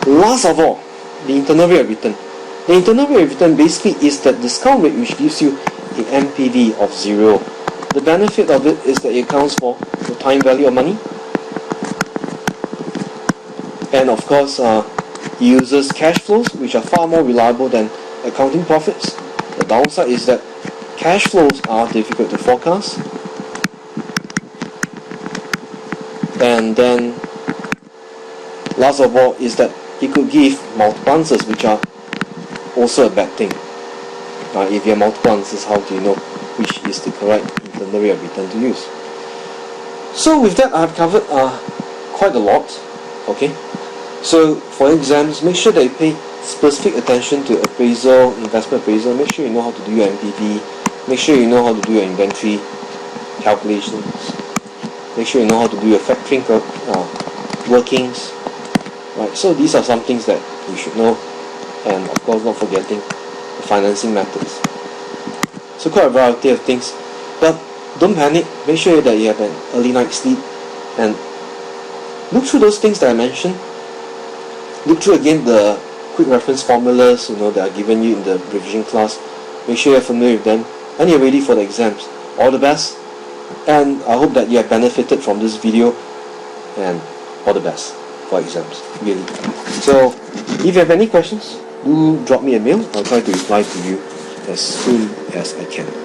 [SPEAKER 1] Last of all, the internal rate of return. The internal rate of return basically is that discount rate which gives you an NPV of 0. The benefit of it is that it accounts for the time value of money, and of course uses cash flows which are far more reliable than accounting profits. The downside is that cash flows are difficult to forecast, and then last of all is that it could give multiple answers, which are also a bad thing. If you have multiple answers, how do you know which is the correct internal rate of return to use? So with that, I've covered quite a lot. Okay, so for exams, make sure that you pay specific attention to appraisal, investment appraisal. Make sure you know how to do your NPV. Make sure you know how to do your inventory calculations. Make sure you know how to do your factoring workings. Right. So these are some things that you should know. and of course not forgetting the financing methods. So quite a variety of things, but don't panic. Make sure that you have an early night's sleep and look through those things that I mentioned. Look through again the quick reference formulas that are given you in the revision class. Make sure you're familiar with them and you're ready for the exams. All the best, and I hope that you have benefited from this video, and all the best for exams, really. So if you have any questions, do drop me a mail. I'll try to reply to you as soon as I can.